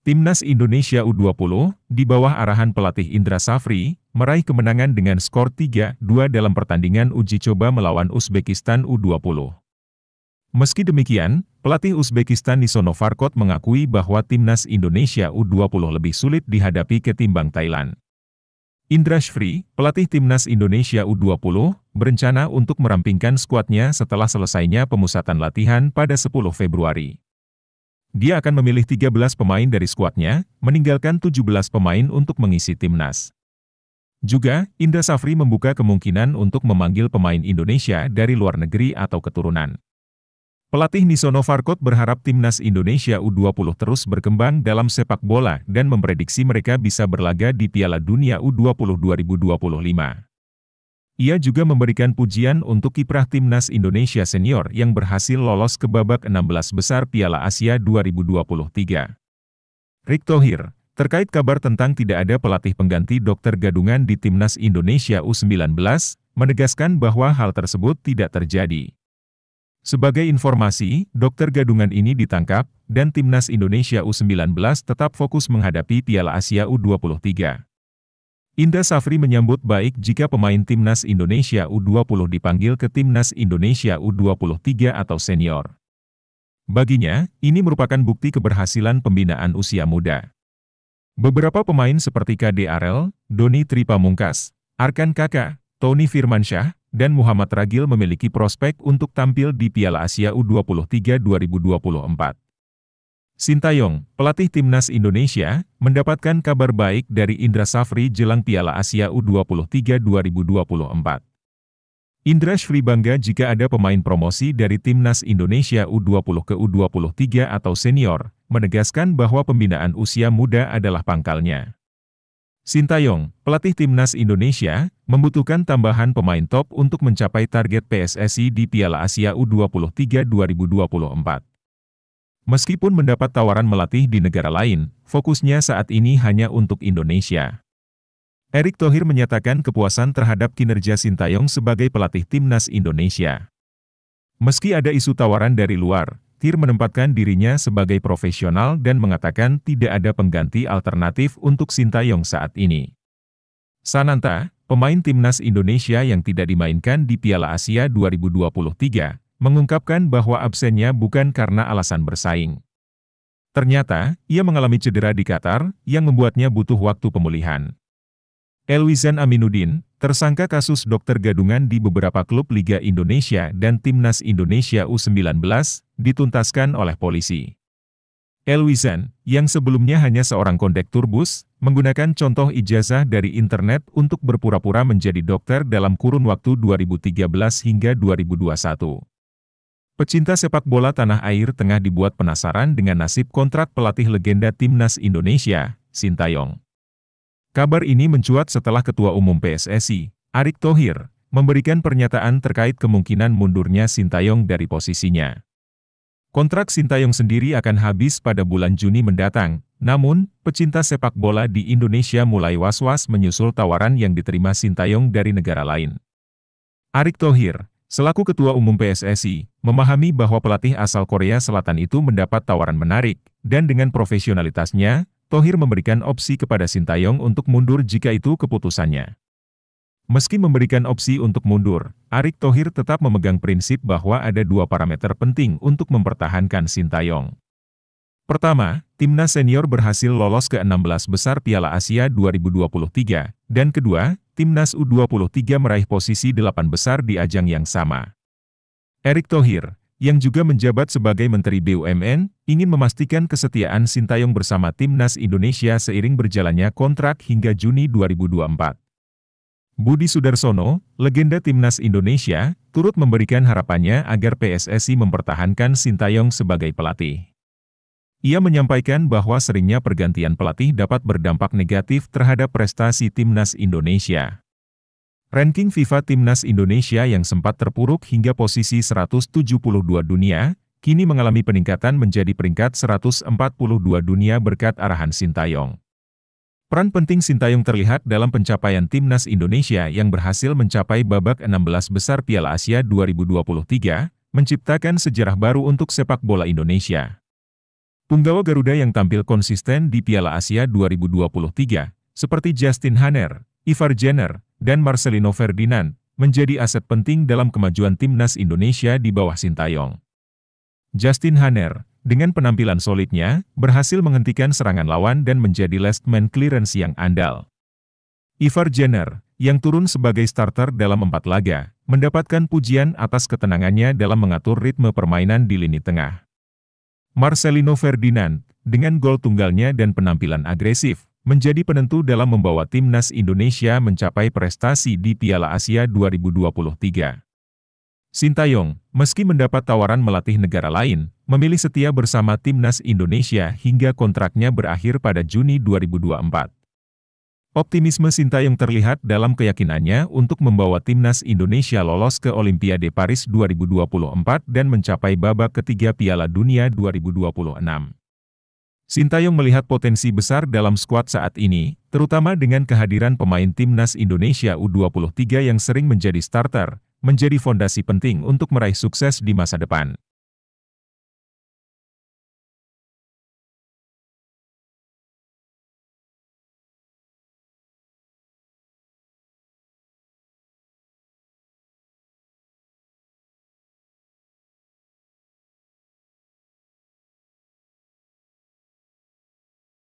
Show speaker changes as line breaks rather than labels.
Timnas Indonesia U20, di bawah arahan pelatih Indra Safri, meraih kemenangan dengan skor 3-2 dalam pertandingan uji coba melawan Uzbekistan U20. Meski demikian, pelatih Uzbekistan Nisono Farkot mengakui bahwa Timnas Indonesia U20 lebih sulit dihadapi ketimbang Thailand. Indra Safri, pelatih Timnas Indonesia U20, berencana untuk merampingkan skuadnya setelah selesainya pemusatan latihan pada 10 Februari. Dia akan memilih 13 pemain dari skuadnya, meninggalkan 17 pemain untuk mengisi timnas. Juga, Indra Safri membuka kemungkinan untuk memanggil pemain Indonesia dari luar negeri atau keturunan. Pelatih Nisono Farkot berharap Timnas Indonesia U20 terus berkembang dalam sepak bola dan memprediksi mereka bisa berlaga di Piala Dunia U20 2025. Ia juga memberikan pujian untuk kiprah Timnas Indonesia Senior yang berhasil lolos ke babak 16 besar Piala Asia 2023. Erick Thohir, terkait kabar tentang tidak ada pelatih pengganti Dokter Gadungan di Timnas Indonesia U19, menegaskan bahwa hal tersebut tidak terjadi. Sebagai informasi, Dokter Gadungan ini ditangkap, dan Timnas Indonesia U19 tetap fokus menghadapi Piala Asia U23. Indra Safri menyambut baik jika pemain Timnas Indonesia U20 dipanggil ke Timnas Indonesia U23 atau senior. Baginya, ini merupakan bukti keberhasilan pembinaan usia muda. Beberapa pemain seperti KDRL, Doni Tripamungkas, Arkan Kaka, Tony Firmansyah, dan Muhammad Ragil memiliki prospek untuk tampil di Piala Asia U23 2024. Sintayong, pelatih Timnas Indonesia, mendapatkan kabar baik dari Indra Safri jelang Piala Asia U23 2024. Indra Safri bangga jika ada pemain promosi dari Timnas Indonesia U20 ke U23 atau senior, menegaskan bahwa pembinaan usia muda adalah pangkalnya. Sintayong, pelatih Timnas Indonesia, membutuhkan tambahan pemain top untuk mencapai target PSSI di Piala Asia U23 2024. Meskipun mendapat tawaran melatih di negara lain, fokusnya saat ini hanya untuk Indonesia. Erick Thohir menyatakan kepuasan terhadap kinerja Sintayong sebagai pelatih Timnas Indonesia. Meski ada isu tawaran dari luar, Thohir menempatkan dirinya sebagai profesional dan mengatakan tidak ada pengganti alternatif untuk Sintayong saat ini. Sananta, pemain Timnas Indonesia yang tidak dimainkan di Piala Asia 2023, mengungkapkan bahwa absennya bukan karena alasan bersaing. Ternyata, ia mengalami cedera di Qatar, yang membuatnya butuh waktu pemulihan. Elwizan Aminuddin, tersangka kasus dokter gadungan di beberapa klub Liga Indonesia dan Timnas Indonesia U19, dituntaskan oleh polisi. Elwizan, yang sebelumnya hanya seorang kondektur bus, menggunakan contoh ijazah dari internet untuk berpura-pura menjadi dokter dalam kurun waktu 2013 hingga 2021. Pecinta sepak bola tanah air tengah dibuat penasaran dengan nasib kontrak pelatih legenda Timnas Indonesia, Sintayong. Kabar ini mencuat setelah Ketua Umum PSSI, Erick Thohir, memberikan pernyataan terkait kemungkinan mundurnya Sintayong dari posisinya. Kontrak Sintayong sendiri akan habis pada bulan Juni mendatang, namun, pecinta sepak bola di Indonesia mulai was-was menyusul tawaran yang diterima Sintayong dari negara lain. Erick Thohir, selaku Ketua Umum PSSI, memahami bahwa pelatih asal Korea Selatan itu mendapat tawaran menarik, dan dengan profesionalitasnya, Thohir memberikan opsi kepada Sintayong untuk mundur jika itu keputusannya. Meski memberikan opsi untuk mundur, Erick Thohir tetap memegang prinsip bahwa ada dua parameter penting untuk mempertahankan Sintayong. Pertama, Timnas Senior berhasil lolos ke 16 besar Piala Asia 2023, dan kedua, Timnas U23 meraih posisi 8 besar di ajang yang sama. Erick Thohir, yang juga menjabat sebagai Menteri BUMN, ingin memastikan kesetiaan Sintayong bersama Timnas Indonesia seiring berjalannya kontrak hingga Juni 2024. Budi Sudarsono, legenda Timnas Indonesia, turut memberikan harapannya agar PSSI mempertahankan Sintayong sebagai pelatih. Ia menyampaikan bahwa seringnya pergantian pelatih dapat berdampak negatif terhadap prestasi Timnas Indonesia. Ranking FIFA Timnas Indonesia yang sempat terpuruk hingga posisi 172 dunia, kini mengalami peningkatan menjadi peringkat 142 dunia berkat arahan Sintayong. Peran penting Sintayong terlihat dalam pencapaian Timnas Indonesia yang berhasil mencapai babak 16 besar Piala Asia 2023, menciptakan sejarah baru untuk sepak bola Indonesia. Punggawa Garuda yang tampil konsisten di Piala Asia 2023, seperti Justin Haner, Ivar Jenner, dan Marcelino Ferdinand, menjadi aset penting dalam kemajuan timnas Indonesia di bawah Sintayong. Justin Haner, dengan penampilan solidnya, berhasil menghentikan serangan lawan dan menjadi last man clearance yang andal. Ivar Jenner, yang turun sebagai starter dalam 4 laga, mendapatkan pujian atas ketenangannya dalam mengatur ritme permainan di lini tengah. Marcelino Ferdinand, dengan gol tunggalnya dan penampilan agresif, menjadi penentu dalam membawa timnas Indonesia mencapai prestasi di Piala Asia 2023. Sintayong, meski mendapat tawaran melatih negara lain, memilih setia bersama timnas Indonesia hingga kontraknya berakhir pada Juni 2024. Optimisme Sintayong terlihat dalam keyakinannya untuk membawa timnas Indonesia lolos ke Olimpiade Paris 2024 dan mencapai babak ketiga Piala Dunia 2026. Sintayong melihat potensi besar dalam skuad saat ini, terutama dengan kehadiran pemain timnas Indonesia U23 yang sering menjadi starter, menjadi fondasi penting untuk meraih sukses di masa depan.